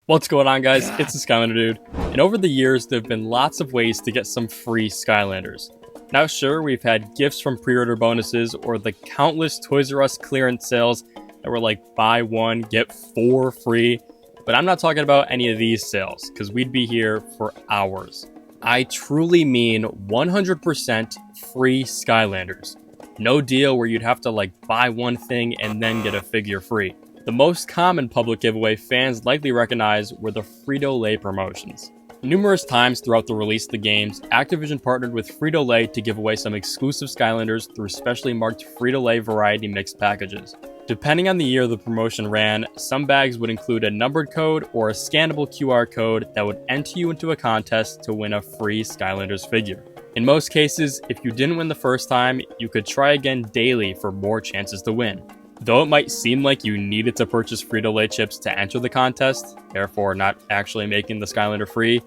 What's going on, guys? It's the Skylander dude, and over the years there have been lots of ways to get some free Skylanders. Now sure, we've had gifts from pre-order bonuses or the countless Toys R Us clearance sales that were like buy one, get four free, but I'm not talking about any of these sales because we'd be here for hours. I truly mean 100% free Skylanders. No deal where you'd have to like buy one thing and then get a figure free. The most common public giveaway fans likely recognize were the Frito-Lay promotions. Numerous times throughout the release of the games, Activision partnered with Frito-Lay to give away some exclusive Skylanders through specially marked Frito-Lay variety mixed packages. Depending on the year the promotion ran, some bags would include a numbered code or a scannable QR code that would enter you into a contest to win a free Skylanders figure. In most cases, if you didn't win the first time, you could try again daily for more chances to win. Though it might seem like you needed to purchase Frito-Lay chips to enter the contest, therefore not actually making the Skylander free,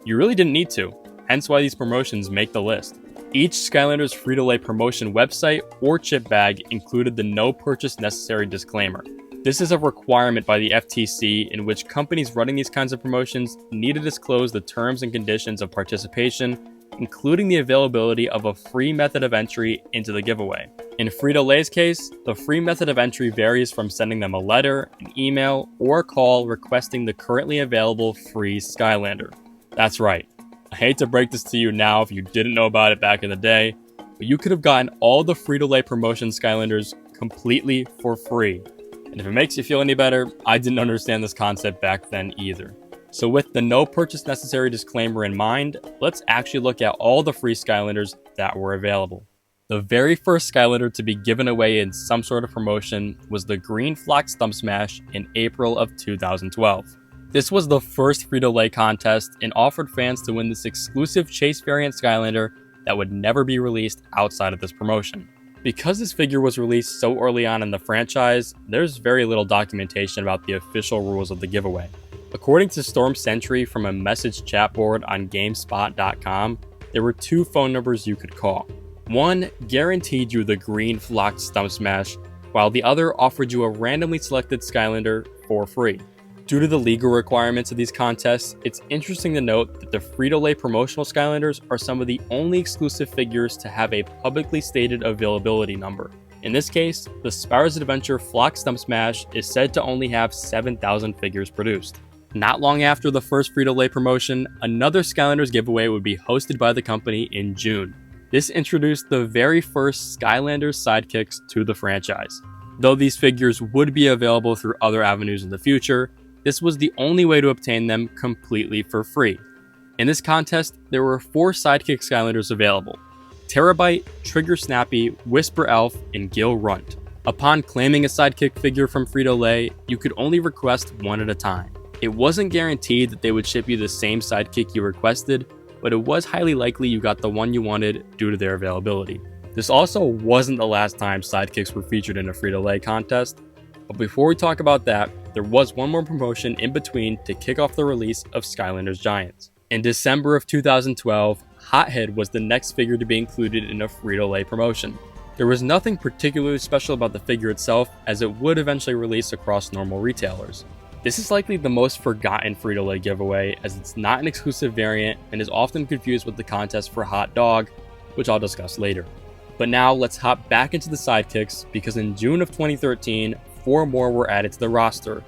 you really didn't need to, hence why these promotions make the list. Each Skylanders Frito-Lay promotion website or chip bag included the no purchase necessary disclaimer. This is a requirement by the FTC in which companies running these kinds of promotions need to disclose the terms and conditions of participation, including the availability of a free method of entry into the giveaway. In Frito-Lay's case, the free method of entry varies from sending them a letter, an email, or a call requesting the currently available free Skylander. That's right. I hate to break this to you now if you didn't know about it back in the day, but you could have gotten all the Frito-Lay promotion Skylanders completely for free. And if it makes you feel any better, I didn't understand this concept back then either. So with the no purchase necessary disclaimer in mind, let's actually look at all the free Skylanders that were available. The very first Skylander to be given away in some sort of promotion was the Green Flock Stump Smash in April of 2012. This was the first Frito-Lay contest and offered fans to win this exclusive chase variant Skylander that would never be released outside of this promotion. Because this figure was released so early on in the franchise, there's very little documentation about the official rules of the giveaway. According to Storm Sentry from a message chat board on GameSpot.com, there were two phone numbers you could call. One guaranteed you the Green Flock Stump Smash, while the other offered you a randomly selected Skylander for free. Due to the legal requirements of these contests, it's interesting to note that the Frito-Lay promotional Skylanders are some of the only exclusive figures to have a publicly stated availability number. In this case, the Spyro's Adventure Flock Stump Smash is said to only have 7,000 figures produced. Not long after the first Frito-Lay promotion, another Skylanders giveaway would be hosted by the company in June. This introduced the very first Skylanders sidekicks to the franchise. Though these figures would be available through other avenues in the future, this was the only way to obtain them completely for free. In this contest, there were 4 sidekick Skylanders available: Terabyte, Trigger Snappy, Whisper Elf, and Gil Runt. Upon claiming a sidekick figure from Frito-Lay, you could only request one at a time. It wasn't guaranteed that they would ship you the same sidekick you requested, but it was highly likely you got the one you wanted due to their availability. This also wasn't the last time sidekicks were featured in a Frito-Lay contest, but before we talk about that, there was one more promotion in between to kick off the release of Skylanders Giants. In December of 2012, Hothead was the next figure to be included in a Frito-Lay promotion. There was nothing particularly special about the figure itself, as it would eventually release across normal retailers. This is likely the most forgotten Frito-Lay giveaway, as it's not an exclusive variant and is often confused with the contest for Hot Dog, which I'll discuss later. But now let's hop back into the sidekicks, because in June of 2013, 4 more were added to the roster: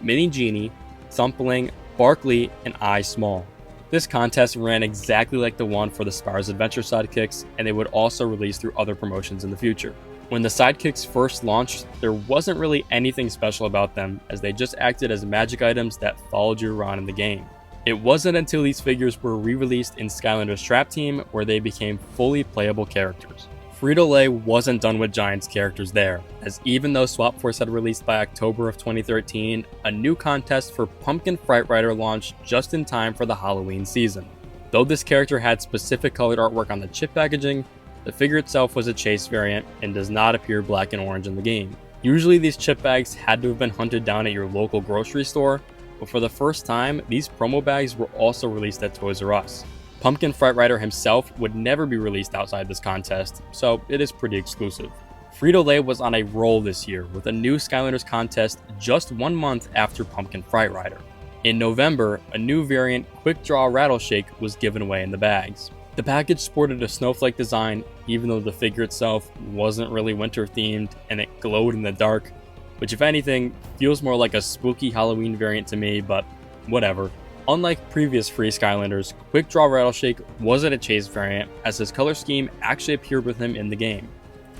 Mini Genie, Thumpling, Barkley, and I Small. This contest ran exactly like the one for the Spyro's Adventure sidekicks, and they would also release through other promotions in the future. When the sidekicks first launched, there wasn't really anything special about them, as they just acted as magic items that followed you around in the game. It wasn't until these figures were re-released in Skylanders Trap Team where they became fully playable characters. Frito-Lay wasn't done with Giants characters there, as even though Swap Force had released by October of 2013, a new contest for Pumpkin Fright Rider launched just in time for the Halloween season. Though this character had specific colored artwork on the chip packaging, the figure itself was a chase variant and does not appear black and orange in the game. Usually these chip bags had to have been hunted down at your local grocery store, but for the first time, these promo bags were also released at Toys R Us. Pumpkin Fright Rider himself would never be released outside this contest, so it is pretty exclusive. Frito-Lay was on a roll this year with a new Skylanders contest just 1 month after Pumpkin Fright Rider. In November, a new variant Quick Draw Rattleshake was given away in the bags. The package sported a snowflake design, even though the figure itself wasn't really winter themed and it glowed in the dark, which if anything feels more like a spooky Halloween variant to me, but whatever. Unlike previous free Skylanders, Quick Draw Rattleshake wasn't a chase variant, as his color scheme actually appeared with him in the game.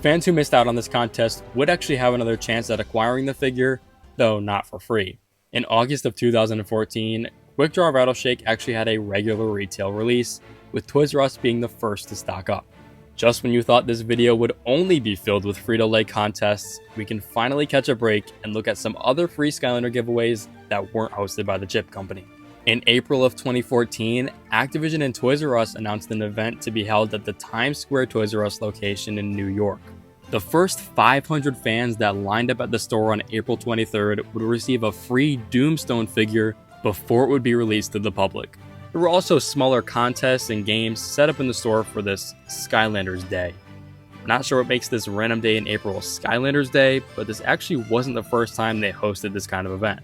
Fans who missed out on this contest would actually have another chance at acquiring the figure, though not for free. In August of 2014, Quick Draw Rattleshake actually had a regular retail release, with Toys R Us being the first to stock up. Just when you thought this video would only be filled with Frito-Lay contests, we can finally catch a break and look at some other free Skylander giveaways that weren't hosted by the chip company. In April of 2014, Activision and Toys R Us announced an event to be held at the Times Square Toys R Us location in New York. The first 500 fans that lined up at the store on April 23rd would receive a free Doomstone figure before it would be released to the public. There were also smaller contests and games set up in the store for this Skylanders Day. I'm not sure what makes this random day in April Skylanders Day, but this actually wasn't the first time they hosted this kind of event.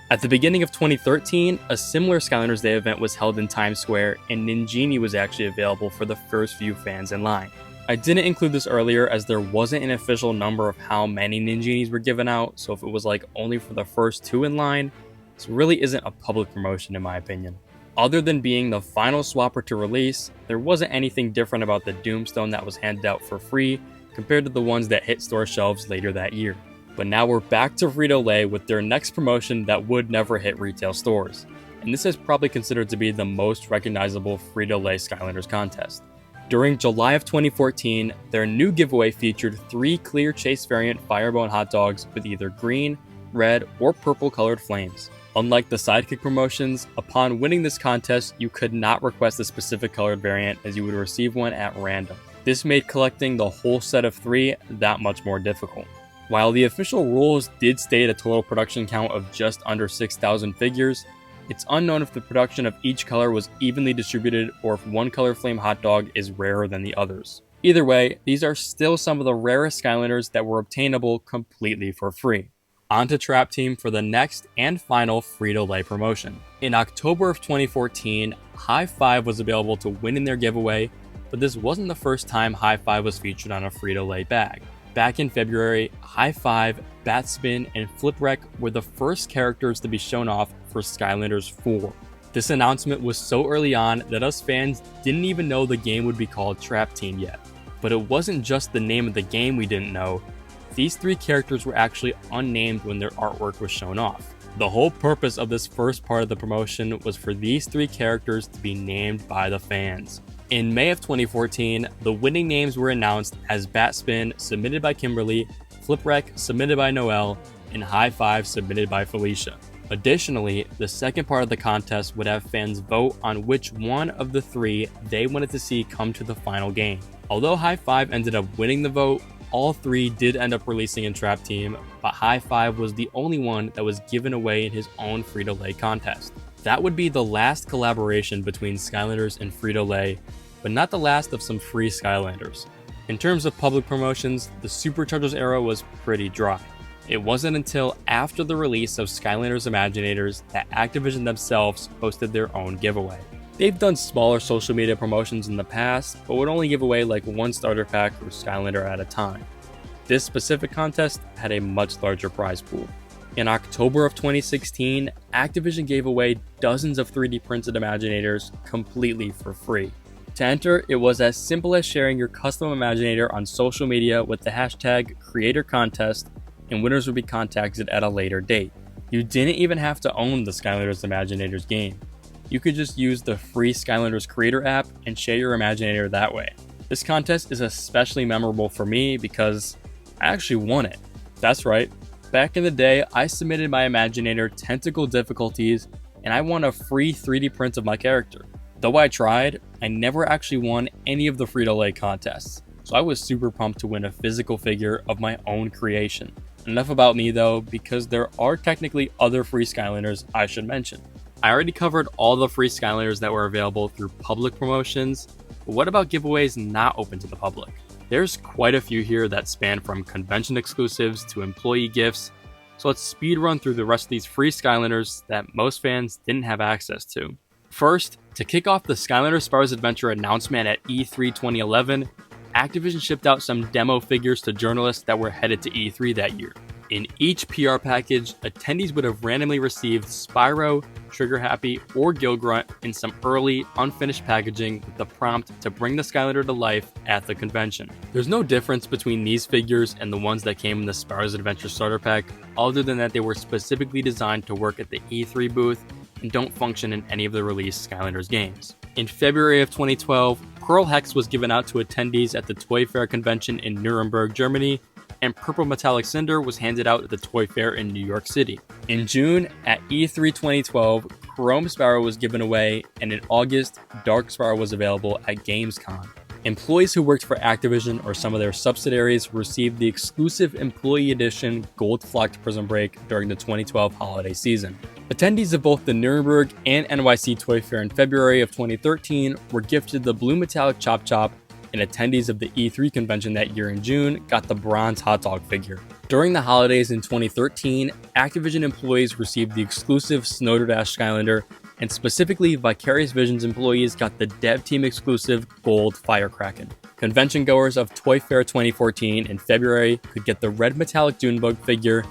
At the beginning of 2013, a similar Skylanders Day event was held in Times Square, and Ninjini was actually available for the first few fans in line. I didn't include this earlier as there wasn't an official number of how many Ninjinis were given out, so if it was like only for the first two in line, this really isn't a public promotion in my opinion. Other than being the final swapper to release, there wasn't anything different about the Doomstone that was handed out for free compared to the ones that hit store shelves later that year. But now we're back to Frito-Lay with their next promotion that would never hit retail stores. And this is probably considered to be the most recognizable Frito-Lay Skylanders contest. During July of 2014, their new giveaway featured 3 clear chase variant Firebone hot dogs with either green, red, or purple colored flames. Unlike the Sidekick promotions, upon winning this contest, you could not request a specific colored variant as you would receive one at random. This made collecting the whole set of 3 that much more difficult. While the official rules did state a total production count of just under 6,000 figures, it's unknown if the production of each color was evenly distributed or if one color flame hot dog is rarer than the others. Either way, these are still some of the rarest Skylanders that were obtainable completely for free. On to Trap Team for the next and final Frito-Lay promotion. In October of 2014, High Five was available to win in their giveaway, but this wasn't the first time High Five was featured on a Frito-Lay bag. Back in February, High Five, Batspin, and Flipwreck were the first characters to be shown off for Skylanders 4. This announcement was so early on that us fans didn't even know the game would be called Trap Team yet. But it wasn't just the name of the game we didn't know. These 3 characters were actually unnamed when their artwork was shown off. The whole purpose of this first part of the promotion was for these 3 characters to be named by the fans. In May of 2014, the winning names were announced as Batspin, submitted by Kimberly, Flipwreck, submitted by Noelle, and High Five, submitted by Felicia. Additionally, the second part of the contest would have fans vote on which one of the 3 they wanted to see come to the final game. Although High Five ended up winning the vote, all 3 did end up releasing in Trap Team, but High Five was the only one that was given away in his own Frito-Lay contest. That would be the last collaboration between Skylanders and Frito-Lay, but not the last of some free Skylanders. In terms of public promotions, the Superchargers era was pretty dry. It wasn't until after the release of Skylanders Imaginators that Activision themselves hosted their own giveaway. They've done smaller social media promotions in the past, but would only give away like 1 starter pack for Skylander at a time. This specific contest had a much larger prize pool. In October of 2016, Activision gave away dozens of 3D printed Imaginators completely for free. To enter, it was as simple as sharing your custom Imaginator on social media with the hashtag #CreatorContest, and winners would be contacted at a later date. You didn't even have to own the Skylanders Imaginators game. You could just use the free Skylanders Creator app and share your Imaginator that way. This contest is especially memorable for me because I actually won it. That's right. Back in the day, I submitted my Imaginator Tentacle Difficulties, and I won a free 3D print of my character. Though I tried, I never actually won any of the Frito-Lay contests, so I was super pumped to win a physical figure of my own creation. Enough about me though, because there are technically other free Skylanders I should mention. I already covered all the free Skylanders that were available through public promotions, but what about giveaways not open to the public? There's quite a few here that span from convention exclusives to employee gifts, So let's speed run through the rest of these free Skylanders that most fans didn't have access to. First, to kick off the Skylander Sparrow's Adventure announcement at E3 2011, Activision shipped out some demo figures to journalists that were headed to E3 that year. In each PR package, attendees would have randomly received Spyro, Trigger Happy, or Gilgrunt in some early, unfinished packaging with the prompt to bring the Skylander to life at the convention. There's no difference between these figures and the ones that came in the Spyro's Adventure starter pack, other than that they were specifically designed to work at the E3 booth and don't function in any of the released Skylanders games. In February of 2012, Pearl Hex was given out to attendees at the Toy Fair convention in Nuremberg, Germany, and Purple Metallic Cinder was handed out at the Toy Fair in New York City. In June, at E3 2012, Chrome Sparrow was given away, and in August, Dark Sparrow was available at Gamescom. Employees who worked for Activision or some of their subsidiaries received the exclusive Employee Edition Gold Flecked Prison Break during the 2012 holiday season. Attendees of both the Nuremberg and NYC Toy Fair in February of 2013 were gifted the Blue Metallic Chop Chop, and attendees of the E3 convention that year in June got the bronze hot dog figure. During the holidays in 2013, Activision employees received the exclusive Snowderdash Skylander, and specifically Vicarious Visions employees got the dev team exclusive Gold Firecracken. Convention goers of Toy Fair 2014 in February could get the red metallic Junebug figure,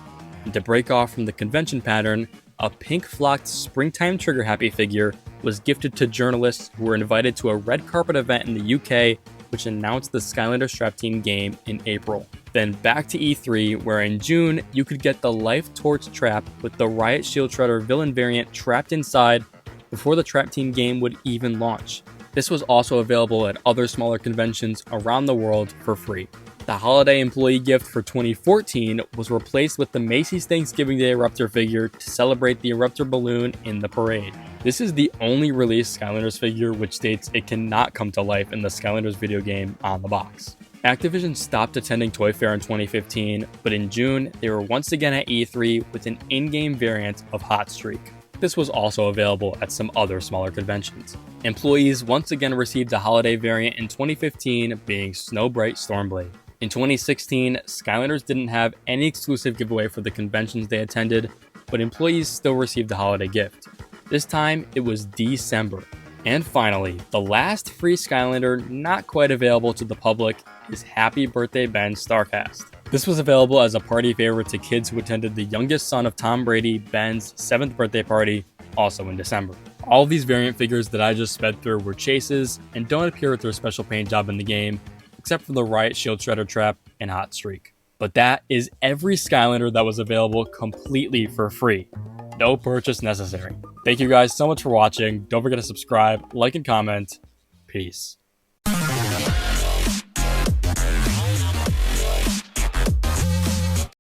and to break off from the convention pattern, a pink flocked Springtime Trigger Happy figure was gifted to journalists who were invited to a red carpet event in the UK which announced the Skylander Strap Team game in April. Then back to E3, where in June, you could get the Life Torch Trap with the Riot Shield Shredder villain variant trapped inside before the Trap Team game would even launch. This was also available at other smaller conventions around the world for free. The holiday employee gift for 2014 was replaced with the Macy's Thanksgiving Day Eruptor figure to celebrate the Eruptor balloon in the parade. This is the only released Skylanders figure which states it cannot come to life in the Skylanders video game on the box. Activision stopped attending Toy Fair in 2015, but in June, they were once again at E3 with an in-game variant of Hot Streak. This was also available at some other smaller conventions. Employees once again received a holiday variant in 2015, being Snowbright Stormblade. In 2016, Skylanders didn't have any exclusive giveaway for the conventions they attended, but employees still received a holiday gift. This time, it was December. And finally, the last free Skylander not quite available to the public is Happy Birthday Ben Starcast. This was available as a party favorite to kids who attended the youngest son of Tom Brady, Ben's 7th birthday party, also in December. All of these variant figures that I just sped through were chases and don't appear with their special paint job in the game, except for the Riot Shield Shredder Trap and Hot Streak. But that is every Skylander that was available completely for free. No purchase necessary. Thank you guys so much for watching. Don't forget to subscribe, like, and comment. Peace.